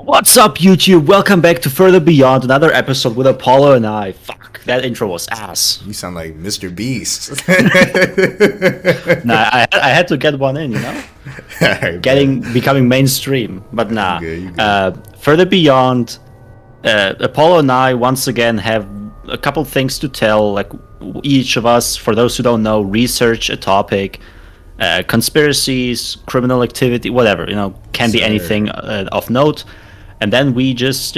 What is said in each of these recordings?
What's up, YouTube? Welcome back to Further Beyond, another episode with Apollo and I. Fuck, that intro was ass. You sound like Mr. Beast. Nah, I had to get one in, you know? Alright, Becoming mainstream. But nah. You good. Further Beyond, Apollo and I once again have a couple things to tell. Like, each of us, for those who don't know, research a topic. Conspiracies, criminal activity, whatever, can be anything of note. And then we just,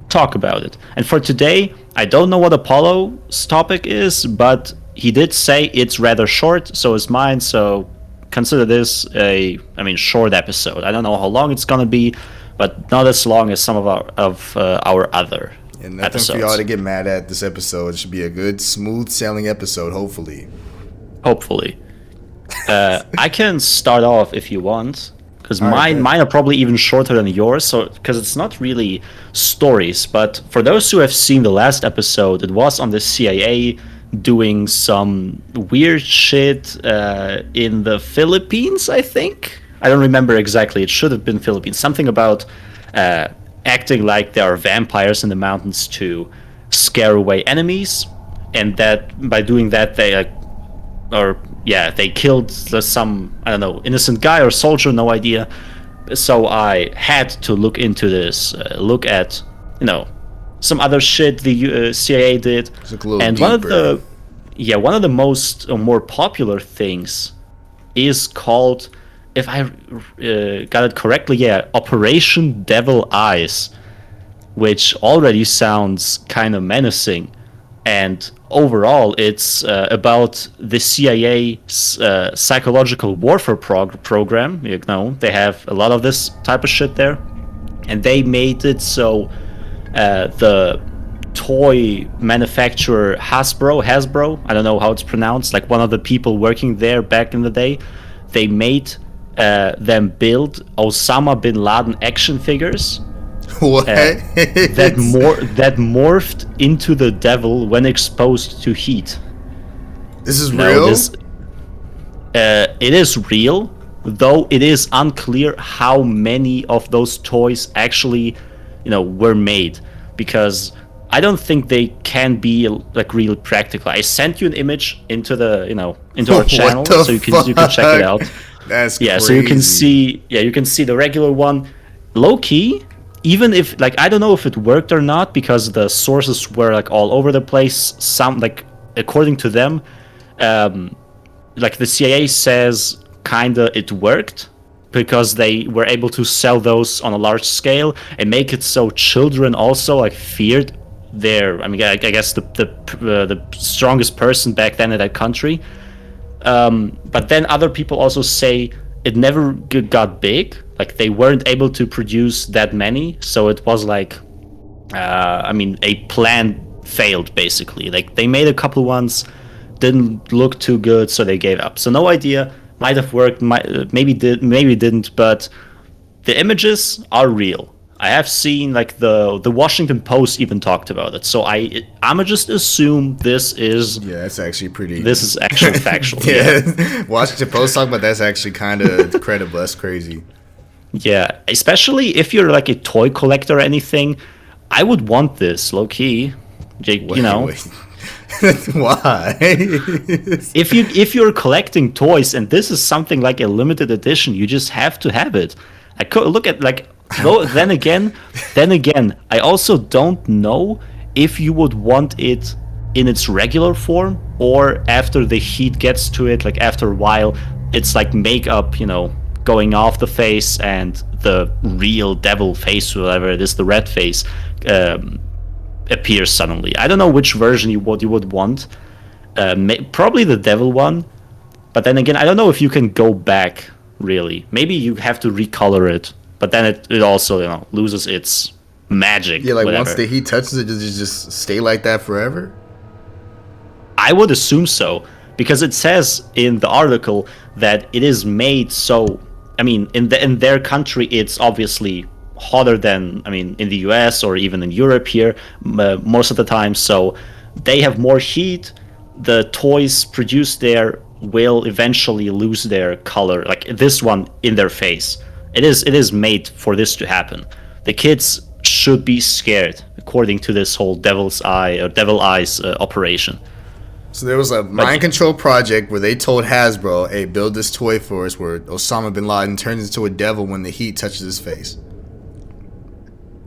talk about it. And for today, I don't know what Apollo's topic is, but he did say it's rather short, so is mine. So consider this short episode. I don't know how long it's gonna be, but not as long as some of our other And nothing episodes. for y'all to get mad at this episode. It should be a good, smooth sailing episode, hopefully. Hopefully. I can start off if you want, because Alright, mine are probably even shorter than yours. So because it's not really stories, but for those who have seen the last episode, it was on the CIA doing some weird shit in the Philippines. I think I don't remember exactly. It should have been Philippines. Something about acting like there are vampires in the mountains to scare away enemies, and that by doing that they killed some, I don't know, innocent guy or soldier, no idea. So I had to look into this, look at, some other shit the CIA did. Look a little And deeper. one of the most more popular things is called, if I got it correctly, Operation Devil Eyes, which already sounds kind of menacing. And overall, it's about the CIA's psychological warfare program. They have a lot of this type of shit there. And they made it so the toy manufacturer Hasbro, I don't know how it's pronounced, like one of the people working there back in the day, they made them build Osama bin Laden action figures What? that morphed into the devil when exposed to heat. This is Now, real? It is real, though it is unclear how many of those toys actually, were made, because I don't think they can be like real practical. I sent you an image into into our What channel, the so you can check it out. That's Yeah, crazy. so you can see the regular one. Low key, even if I don't know if it worked or not, because the sources were like all over the place. Some, like, according to them, like the CIA says kinda it worked, because they were able to sell those on a large scale and make it so children also like feared their, I guess the strongest person back then in that country. But then other people also say it never got big. Like, they weren't able to produce that many, so it was like, a plan failed, basically. Like, they made a couple ones, didn't look too good, so they gave up. So no idea. Might have worked, maybe didn't, but the images are real. I have seen, like, the Washington Post even talked about it. So I'ma just assume this is That's actually pretty. actual factual. Yeah. Washington Post talk about that's actually kind of credible. That's crazy. Yeah, especially if you're like a toy collector or anything, I would want this, low key. Jake, Wait. Why? if you're collecting toys and this is something like a limited edition, you just have to have it. I could look at, like, though, then again, I also don't know if you would want it in its regular form, or after the heat gets to it, like after a while, it's like makeup, going off the face, and the real devil face, whatever it is, the red face, appears suddenly. I don't know which version you would want. Probably the devil one, but then again, I don't know if you can go back, really. Maybe you have to recolor it, but then it also loses its magic. Yeah, like whatever. once the heat touches it, does it just stay like that forever? I would assume so, because it says in the article that it is made so. In their country, it's obviously hotter than in the US or even in Europe here most of the time. So they have more heat. The toys produced there will eventually lose their color, like this one in their face. It is made for this to happen. the kids should be scared according to this whole devil's eye or devil eyes operation. So there was a mind control project where they told Hasbro, "Hey, build this toy for us where Osama bin Laden turns into a devil when the heat touches his face."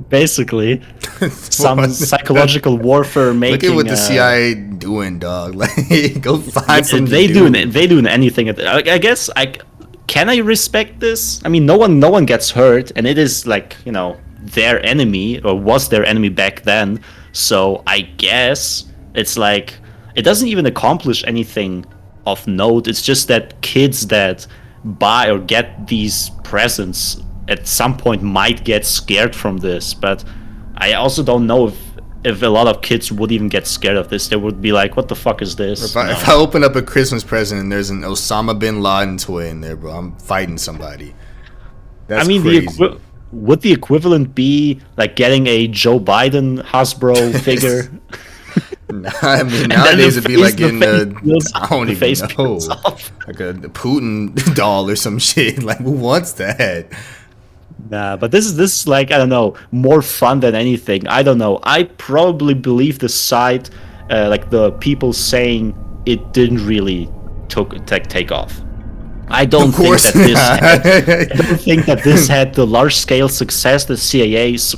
Basically, some psychological warfare making. Look at what the CIA doing, dog. Like, go find some. They doing anything. I guess can I respect this? I mean, no one gets hurt, and it is like, you know, their enemy, or was their enemy back then. So I guess it's like, it doesn't even accomplish anything of note. It's just that kids that buy or get these presents at some point might get scared from this. But I also don't know if a lot of kids would even get scared of this. They would be like, what the fuck is this? If I open up a Christmas present and there's an Osama bin Laden toy in there, bro, I'm fighting somebody. That's crazy. Would the equivalent be like getting a Joe Biden Hasbro figure? Nah, I mean, nowadays it'd be like getting I don't even know, like a Putin doll or some shit. Like, who wants that? Nah, but this is like, I don't know, more fun than anything. I don't know. I probably believe the side, like the people saying it didn't really take off. I don't think that this had the large scale success that CIA is,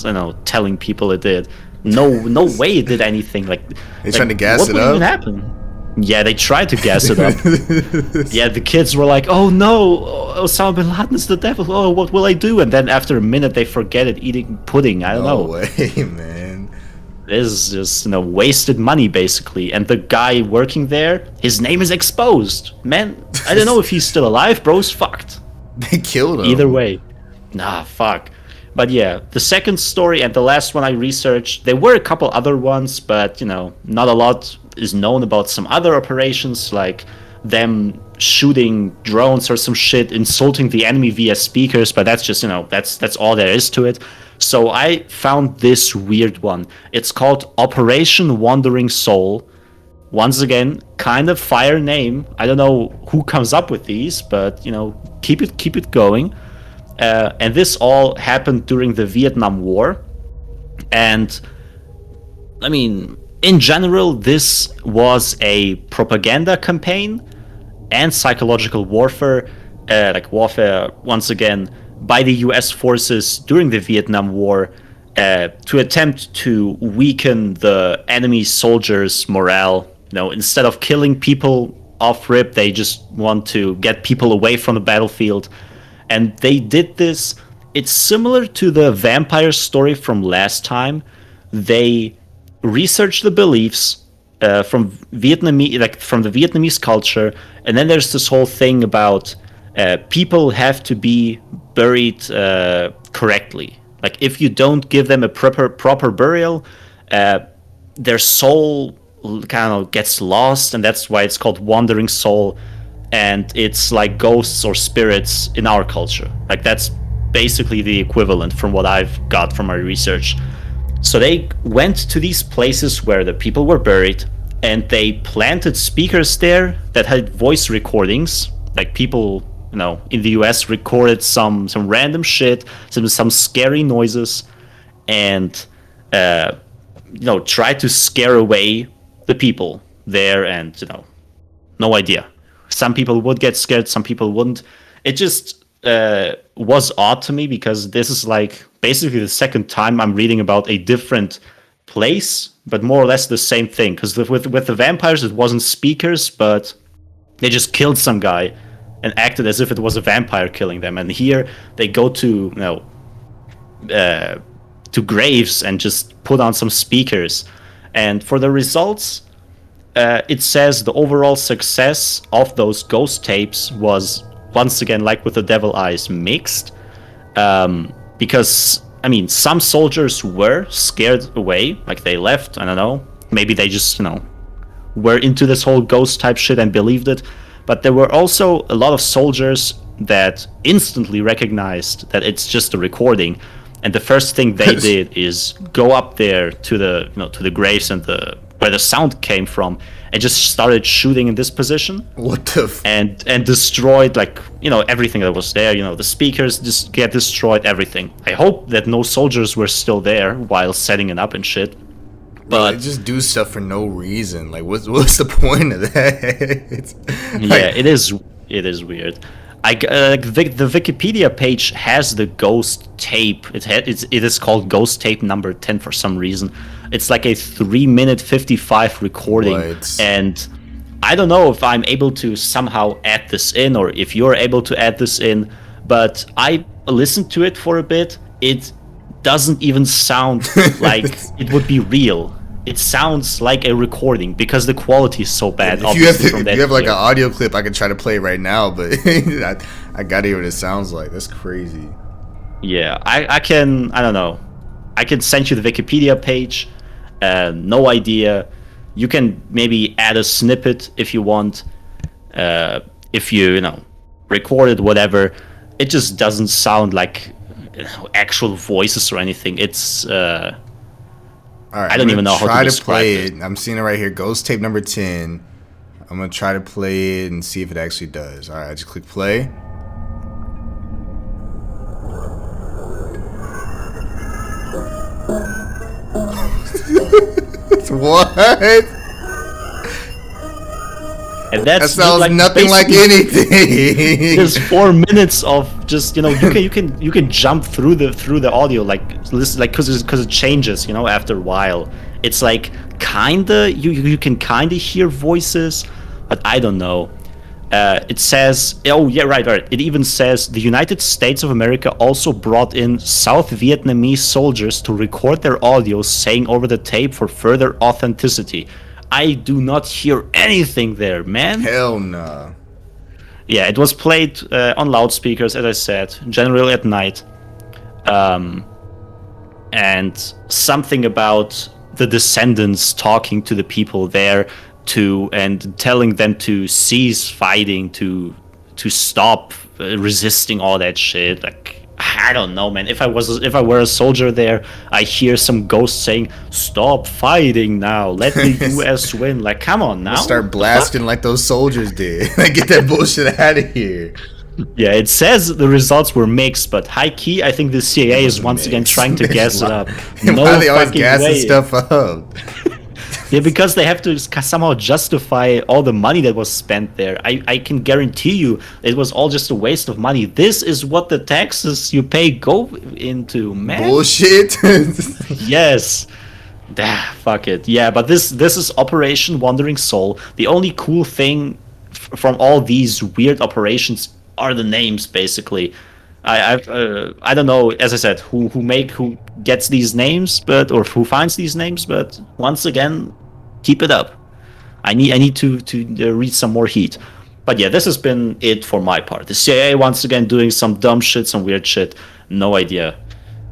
you know, telling people it did. No way it did anything. Like, trying to gas it up. What would even happen? Yeah, they tried to gas it up. Yeah, the kids were like, "Oh no, Osama bin Laden is the devil. Oh, what will I do?" And then after a minute, they forget it, eating pudding. I don't know. No way, man. This is just, you know, wasted money basically. And the guy working there, his name is exposed. Man, I don't know if he's still alive. Bro's fucked. They killed him. Either way, nah, fuck. But yeah, the second story and the last one I researched, there were a couple other ones, but, you know, not a lot is known about some other operations, like them shooting drones or some shit, insulting the enemy via speakers, but that's just, you know, that's all there is to it. So I found this weird one. It's called Operation Wandering Soul. Once again, kind of fire name. I don't know who comes up with these, but, you know, keep it going. And this all happened during the Vietnam War. And I mean, in general, this was a propaganda campaign and psychological warfare, once again, by the US forces during the Vietnam War to attempt to weaken the enemy soldiers' morale. You know, instead of killing people off rip, they just want to get people away from the battlefield. And they did this. It's similar to the vampire story from last time. They researched the beliefs from the Vietnamese culture, and then there's this whole thing about people have to be buried correctly. Like, if you don't give them a proper burial, their soul kind of gets lost, and that's why it's called Wandering Soul. And it's like ghosts or spirits in our culture. Like, that's basically the equivalent from what I've got from my research. So they went to these places where the people were buried, and they planted speakers there that had voice recordings. Like, people, you know, in the US recorded some random shit, some scary noises, and you know, tried to scare away the people there. And, you know, no idea. Some people would get scared, some people wouldn't. It just was odd to me, because this is like basically the second time I'm reading about a different place, but more or less the same thing. Because with the vampires, it wasn't speakers, but they just killed some guy and acted as if it was a vampire killing them. And here they go to, you know, to graves and just put on some speakers. And for the results, it says the overall success of those ghost tapes was, once again, like with the devil eyes, mixed. Because, I mean, some soldiers were scared away, like they left, I don't know. Maybe they just, you know, were into this whole ghost type shit and believed it. But there were also a lot of soldiers that instantly recognized that it's just a recording. And the first thing they did is go up there to the, you know, to the graves and where the sound came from, and just started shooting in this position. What the and destroyed, like, everything that was there. The speakers just get destroyed, everything. I hope that no soldiers were still there while setting it up and shit. But they just do stuff for no reason. Like, what's the point of that? It is weird. The Wikipedia page has the ghost tape. It is called ghost tape number 10 for some reason. It's like a 3-minute 55 recording. What? And I don't know if I'm able to somehow add this in, or if you're able to add this in, but I listened to it for a bit. It doesn't even sound like it would be real. It sounds like a recording because the quality is so bad. If you have like an audio clip, I could try to play it right now, but I gotta hear what it sounds like. That's crazy. Yeah, I don't know. I can send you the Wikipedia page. No idea. You can maybe add a snippet if you want. If you record it, whatever. It just doesn't sound like actual voices or anything. It's all right, I don't even know how to describe play it. I'm seeing it right here. Ghost tape number 10. I'm gonna try to play it and see if it actually does. All right, I just click play. What? And that sounds like nothing like anything. There's 4 minutes of just you can jump through the audio, like listen, like because it changes after a while. It's like kinda you can kinda hear voices, but I don't know. It says, oh yeah, right. It even says the United States of America also brought in South Vietnamese soldiers to record their audio, saying over the tape for further authenticity. I do not hear anything there, man. Hell nah. Yeah, it was played on loudspeakers, as I said, generally at night. And something about the descendants talking to the people there and telling them to cease fighting, to stop resisting all that shit. Like, I don't know, man. If I were a soldier there, I hear some ghost saying, "Stop fighting now. Let the U.S. win." Like, come on now. Start blasting like those soldiers did. Like, get that bullshit out of here. Yeah, it says the results were mixed, but high key, I think the CIA is once again trying to gas it up. No why are they always gassing stuff up? Yeah, because they have to somehow justify all the money that was spent there. I can guarantee you it was all just a waste of money. This is what the taxes you pay go into, man. Bullshit. Yes. Fuck it. Yeah, but this is Operation Wandering Soul. The only cool thing from all these weird operations are the names, basically. I don't know, as I said, who gets these names, or who finds these names, but once again, keep it up. I need to read some more heat. But yeah, this has been it for my part. The CIA once again doing some dumb shit, some weird shit. No idea.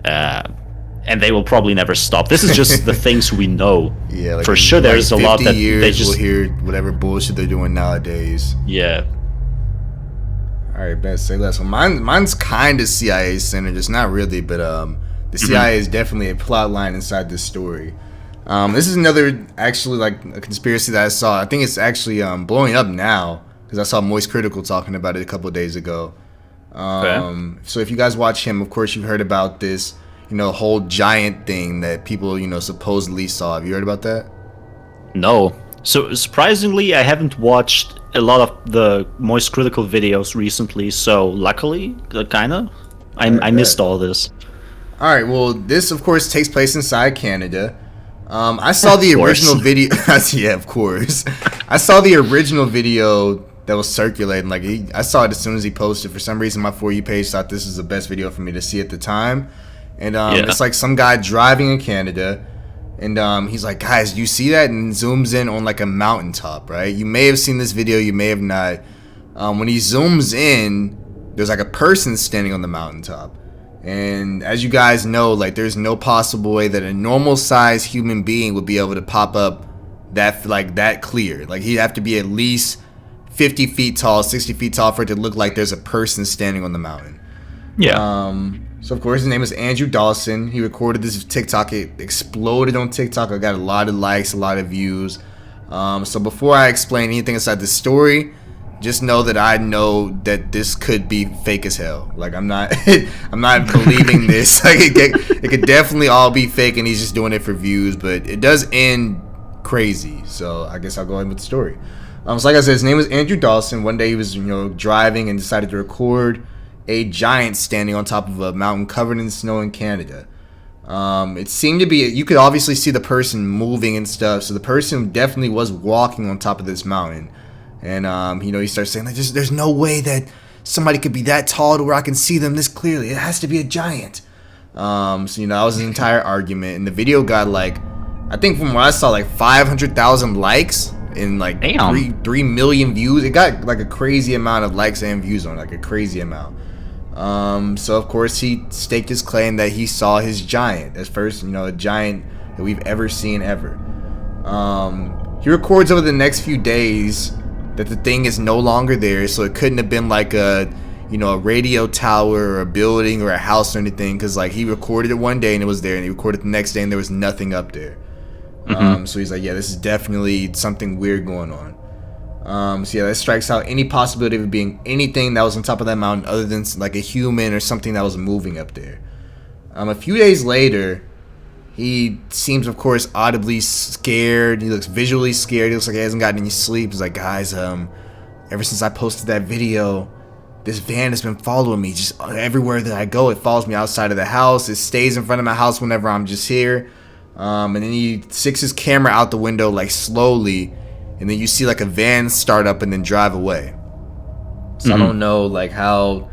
And they will probably never stop. This is just the things we know. Yeah, like for sure there's a lot that they just will hear whatever bullshit they're doing nowadays. Yeah. All right, best say less. Well, mine's kind of CIA centered, just not really, but the CIA is definitely a plot line inside this story. This is another actually like a conspiracy that I saw. I think it's actually blowing up now because I saw Moist Critical talking about it a couple of days ago. So if you guys watch him, of course you've heard about this, whole giant thing that people supposedly saw. Have you heard about that? No. So surprisingly, I haven't watched a lot of the Moist Critical videos recently, so luckily, I missed all this. All right, well, this of course takes place inside Canada. I saw the original video. Yeah, of course. I saw the original video that was circulating. Like I saw it as soon as he posted. For some reason, my For You page thought this was the best video for me to see at the time. And it's like some guy driving in Canada. And he's like, guys, you see that? And zooms in on like a mountaintop, right? You may have seen this video, you may have not. When he zooms in, there's like a person standing on the mountaintop. And as you guys know, like there's no possible way that a normal sized human being would be able to pop up that clear. Like he'd have to be at least 50 feet tall, 60 feet tall for it to look like there's a person standing on the mountain. Yeah. So of course his name is Andrew Dawson. He recorded this TikTok. It exploded on TikTok. I got a lot of likes, a lot of views. So before I explain anything inside the story, just know that I know that this could be fake as hell. Like I'm not, I'm not believing this. Like it could definitely all be fake, and he's just doing it for views. But it does end crazy. So I guess I'll go ahead with the story. So like I said, his name was Andrew Dawson. One day he was, driving and decided to record a giant standing on top of a mountain covered in snow in Canada. It seemed to be, you could obviously see the person moving and stuff. So the person definitely was walking on top of this mountain. And, he starts saying, like, there's no way that somebody could be that tall to where I can see them this clearly. It has to be a giant. So, that was an entire argument. And the video got, like, I think from what I saw, like 500,000 likes and, like, 3 million views. It got, like, a crazy amount of likes and views on it, like a crazy amount. So, of course, he staked his claim that he saw his giant. As first, a giant that we've ever seen ever. He records over the next few days that the thing is no longer there, so it couldn't have been like a radio tower or a building or a house or anything, because like he recorded it one day and it was there, and he recorded it the next day and there was nothing up there. So he's like, yeah, this is definitely something weird going on. So yeah, that strikes out any possibility of it being anything that was on top of that mountain other than like a human or something that was moving up there. A few days later, he seems, of course, audibly scared. He looks visually scared. He looks like he hasn't gotten any sleep. He's like, guys, ever since I posted that video, this van has been following me. Just everywhere that I go, it follows me outside of the house. It stays in front of my house whenever I'm just here. And then he sticks his camera out the window, like, slowly. And then you see, like, a van start up and then drive away. So I don't know, like, how,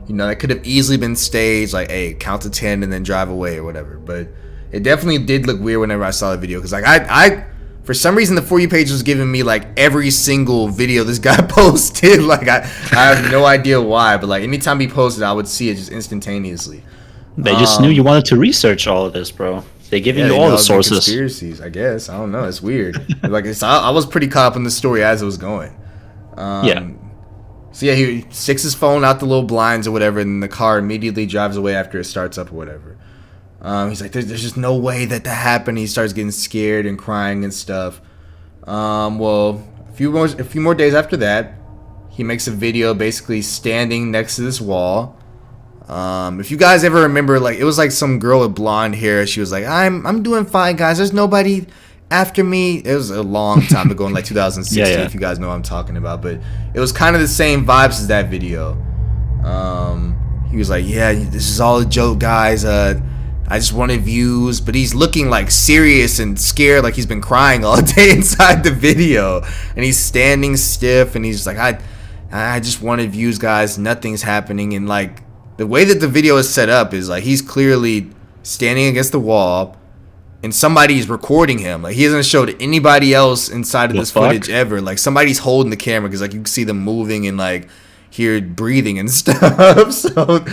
that could have easily been staged. Like, hey, count to 10 and then drive away or whatever. But it definitely did look weird whenever I saw the video, because like I for some reason the For You page was giving me like every single video this guy posted. Like I have no idea why, but like anytime he posted, I would see it just instantaneously. They just knew you wanted to research all of this, bro. They give you all the sources. Conspiracies, I guess. I don't know. It's weird. Like I was pretty caught up in the story as it was going. Yeah. So yeah, he sticks his phone out the little blinds or whatever, and the car immediately drives away after it starts up or whatever. He's like, there's just no way that happened. He starts getting scared and crying and stuff. Well, a few more days after that, he makes a video basically standing next to this wall. If you guys ever remember, like it was like some girl with blonde hair. She was like, I'm doing fine, guys. There's nobody after me. It was a long time ago in like 2016, yeah. If you guys know what I'm talking about. But it was kind of the same vibes as that video. He was like, yeah, this is all a joke, guys. I just wanted views, but he's looking like serious and scared, like he's been crying all day inside the video, and he's standing stiff, and he's like, I just wanted views, guys. Nothing's happening. And like the way that the video is set up is like he's clearly standing against the wall, and somebody's recording him. Like he hasn't showed anybody else inside of this footage ever. Like somebody's holding the camera, because like you can see them moving and like hear breathing and stuff. So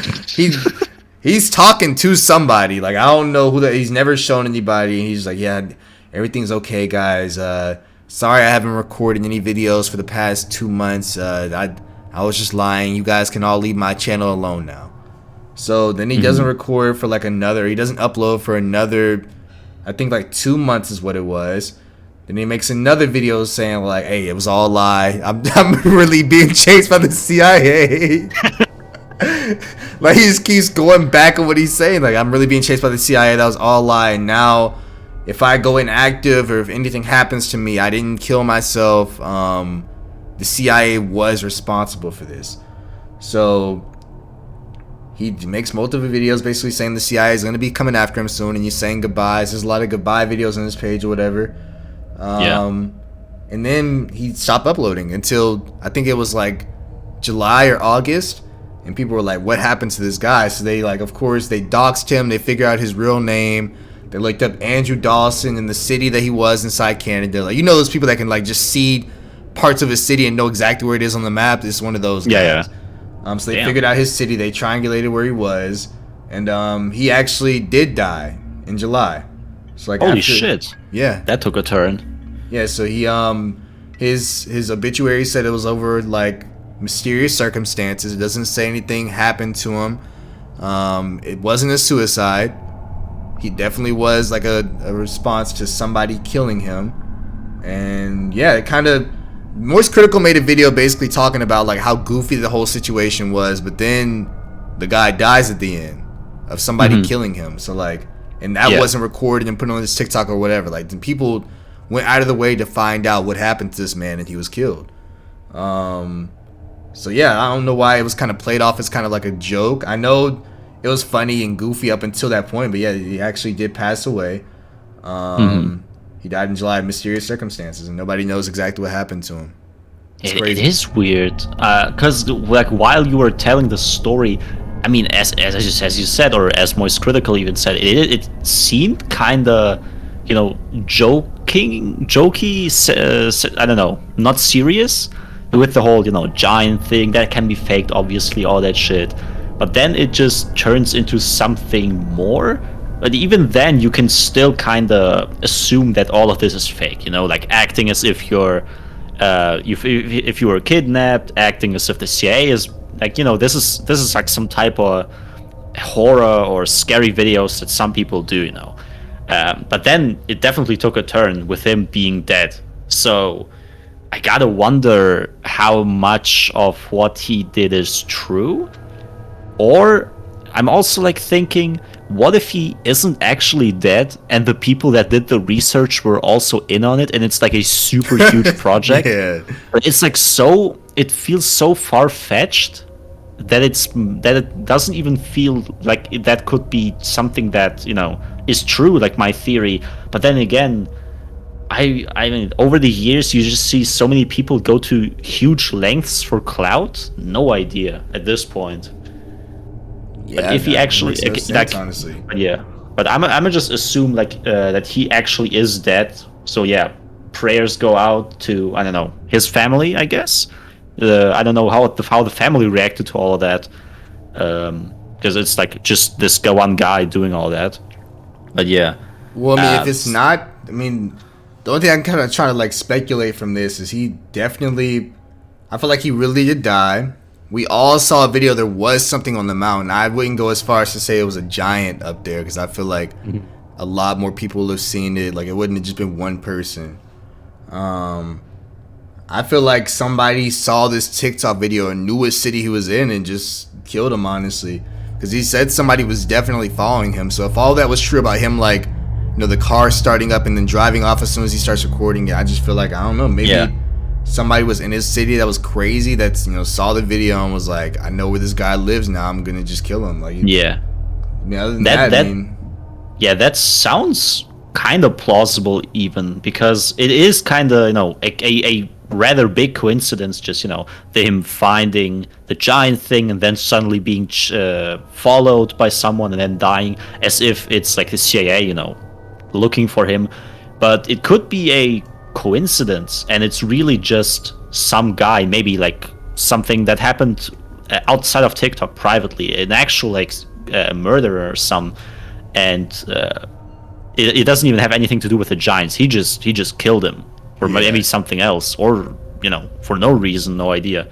he's talking to somebody. Like I don't know who that. He's never shown anybody. And he's like, yeah, everything's okay, guys. Sorry I haven't recorded any videos for the past 2 months. I was just lying. You guys can all leave my channel alone now. So then he doesn't record for like another. He doesn't upload for another, I think like 2 months is what it was. Then he makes another video saying like, hey, it was all a lie. I'm really being chased by the CIA. Like he just keeps going back on what he's saying. Like, I'm really being chased by the CIA. That was all a lie. And now if I go inactive or if anything happens to me, I didn't kill myself. The CIA was responsible for this. So he makes multiple videos basically saying the CIA is going to be coming after him soon, and he's saying goodbyes. There's a lot of goodbye videos on his page or whatever. And then he stopped uploading until I think it was like July or August. And people were like, what happened to this guy? So they, like, of course, they doxed him. They figured out his real name. They looked up Andrew Dawson and the city that he was inside Canada. Like, those people that can, like, just see parts of a city and know exactly where it is on the map. This is one of those guys. Yeah. So they figured out his city. They triangulated where he was. And he actually did die in July. So, like, holy shit. Yeah. That took a turn. Yeah, so he, his obituary said it was over, like, mysterious circumstances. It doesn't say anything happened to him. It wasn't a suicide. He definitely was like a response to somebody killing him. And yeah, it kind of Moist Critical made a video basically talking about like how goofy the whole situation was, but then the guy dies at the end of somebody killing him. So like, and that wasn't recorded and put on this TikTok or whatever. Like, then people went out of the way to find out what happened to this man, and he was killed. So yeah, I don't know why it was kind of played off as kind of like a joke. I know it was funny and goofy up until that point, but yeah, he actually did pass away. He died in July of mysterious circumstances, and nobody knows exactly what happened to him. It's crazy. It is weird, because like while you were telling the story, I mean, as you said, or as Moist Critical even said, it seemed kind of, you know, jokey. I don't know, not serious, with the whole, you know, giant thing that can be faked, obviously, all that shit. But then it just turns into something more. But even then, you can still kind of assume that all of this is fake. You know, like acting as if you're, if you were kidnapped, acting as if the CIA is like, you know, this is like some type of horror or scary videos that some people do, you know. But then it definitely took a turn with him being dead. So I gotta wonder how much of what he did is true. Or I'm also like thinking, what if he isn't actually dead and the people that did the research were also in on it, and it's like a super huge project? But it's like it feels so far-fetched that it doesn't even feel like that could be something that, you know, is true, like my theory. But then again, I mean, over the years you just see so many people go to huge lengths for clout. No idea at this point. Yeah, but if he actually, sense, honestly. But I'm gonna just assume like that he actually is dead. So yeah, prayers go out to, I don't know, his family, I guess. I don't know how the family reacted to all of that, because it's like just this one guy doing all that. But yeah. Well, I mean, if it's not, I mean, the only thing I'm kind of trying to like speculate from this is he definitely, I feel like he really did die. We all saw a video. There was something on the mountain. I wouldn't go as far as to say it was a giant up there, because I feel like a lot more people have seen it. Like, it wouldn't have just been one person. I feel like somebody saw this TikTok video and knew what city he was in and just killed him, honestly. Because he said somebody was definitely following him. So if all that was true about him, like, you know, the car starting up and then driving off as soon as he starts recording it, I just feel like, I don't know, maybe somebody was in his city that was crazy, that's, you know, saw the video and was like, I know where this guy lives now, I'm gonna just kill him. Like, yeah. I mean, other than that, I mean, yeah, that sounds kind of plausible, even, because it is kind of, you know, a rather big coincidence, just, you know, him finding the giant thing and then suddenly being followed by someone and then dying, as if it's like the CIA, you know, looking for him. But it could be a coincidence, and it's really just some guy, maybe like something that happened outside of TikTok privately, an actual like murderer or some, and it doesn't even have anything to do with the Giants. He just killed him, or maybe something else, or, you know, for no reason, no idea.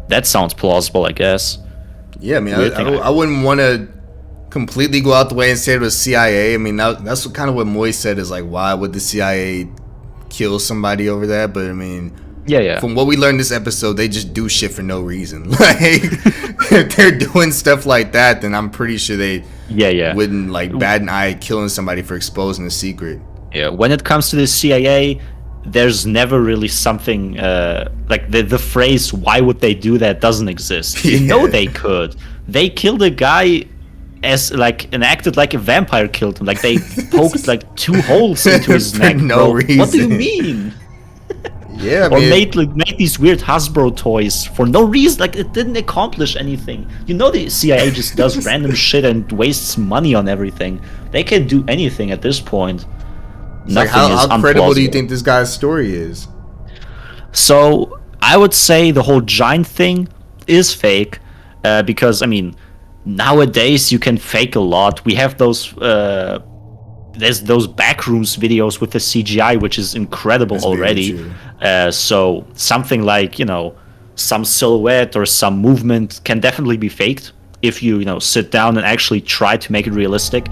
That sounds plausible, I guess. Yeah, I mean, I wouldn't want to completely go out the way and say it was CIA. I mean, that's kind of what Moist said, is like, why would the CIA kill somebody over that? But I mean, from what we learned this episode, they just do shit for no reason. Like, if they're doing stuff like that, then I'm pretty sure they wouldn't like bat an eye at killing somebody for exposing a secret. Yeah, when it comes to the CIA, there's never really something like the phrase "why would they do that" doesn't exist. You know, they could. They killed a guy as like and acted like a vampire killed him. Like, they poked like 2 holes into his neck. No reason. What do you mean? Yeah, or made these weird Hasbro toys for no reason. Like, it didn't accomplish anything. You know, the CIA just does random shit and wastes money on everything. They can do anything at this point. Like, how credible do you think this guy's story is? So I would say the whole giant thing is fake, because I mean, nowadays you can fake a lot. We have those there's those backrooms videos with the CGI, which is incredible already. So something like, you know, some silhouette or some movement can definitely be faked if you, you know, sit down and actually try to make it realistic.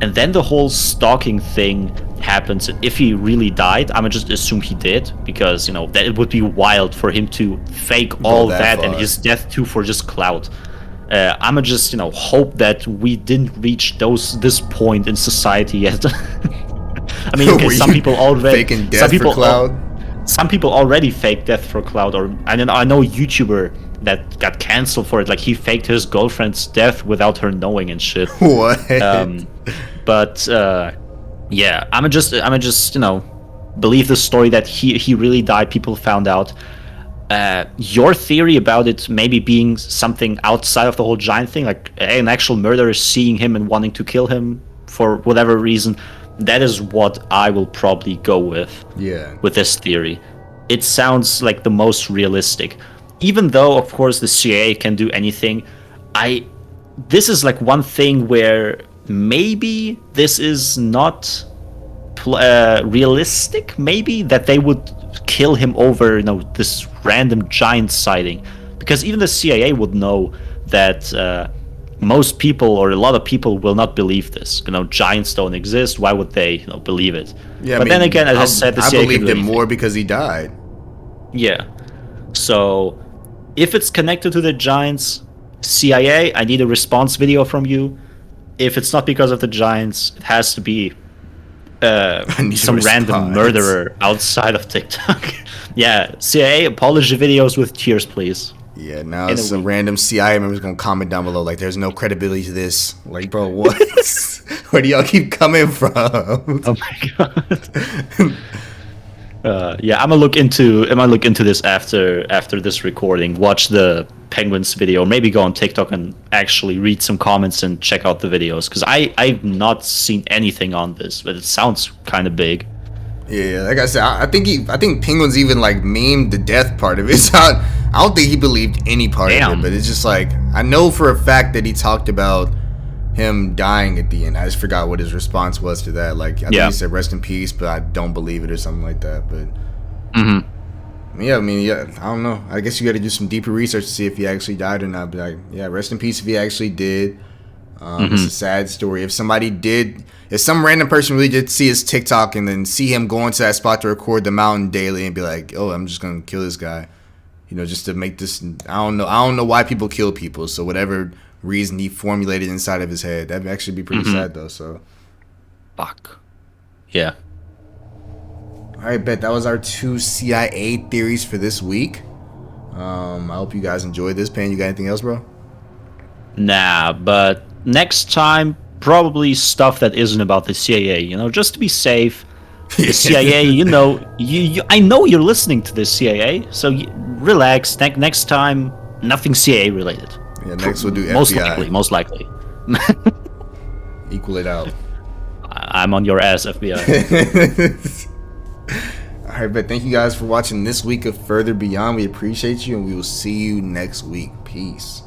and then the whole stalking thing happens. If he really died, I'm gonna just assume he did, because, you know, that it would be wild for him to fake all that and his death too for just clout. I'm gonna just, you know, hope that we didn't reach this point in society yet. I mean, okay, some people already faking death for clout. Some people already fake death for clout, or I know a YouTuber that got canceled for it. Like, he faked his girlfriend's death without her knowing and shit. What? But yeah, I'm just you know, believe the story that he really died. People found out. Your theory about it maybe being something outside of the whole giant thing, like an actual murderer seeing him and wanting to kill him for whatever reason, that is what I will probably go with. Yeah. With this theory, it sounds like the most realistic. Even though, of course, the CIA can do anything, this is like one thing where maybe this is not realistic. Maybe that they would kill him over, you know, this random giant sighting, because even the CIA would know that most people, or a lot of people, will not believe this. You know, giants don't exist. Why would they, you know, believe it? Yeah, but then again, as I said, the CIA believed him more because he died. Yeah. So if it's connected to the giants, CIA, I need a response video from you. If it's not because of the giants, it has to be some random murderer outside of TikTok. Yeah, CIA, apology videos with tears, please. Yeah, now some random CIA member's gonna comment down below like, there's no credibility to this. Like, bro, what? Where do y'all keep coming from? Oh my god. Yeah, I'm gonna look into this after this recording. Watch the Penguins video, maybe go on TikTok and actually read some comments and check out the videos, because I've not seen anything on this, but it sounds kind of big. Yeah, like I said, I think Penguins even like memed the death part of it. So I don't think he believed any part of it, but it's just like, I know for a fact that he talked about him dying at the end. I just forgot what his response was to that. Like, I think he said rest in peace, but I don't believe it or something like that. But yeah, I mean, I don't know. I guess you got to do some deeper research to see if he actually died or not. But like, yeah, rest in peace if he actually did. It's a sad story. If some random person really did see his TikTok and then see him going to that spot to record the mountain daily and be like, oh, I'm just gonna kill this guy, you know, just to make this. I don't know why people kill people. So whatever reason he formulated inside of his head, that'd actually be pretty sad though. So fuck. Yeah. All right, bet that was our 2 CIA theories for this week. I hope you guys enjoyed this. Pan, you got anything else, bro? Nah, but next time, probably stuff that isn't about the CIA, you know, just to be safe. The CIA, you know, I know you're listening to the CIA, so relax. Next time, nothing CIA related. Yeah, next we'll do FBI. Most likely. Equal it out. I'm on your ass, FBI. All right, but thank you guys for watching this week of Further Beyond. We appreciate you, and we will see you next week. Peace.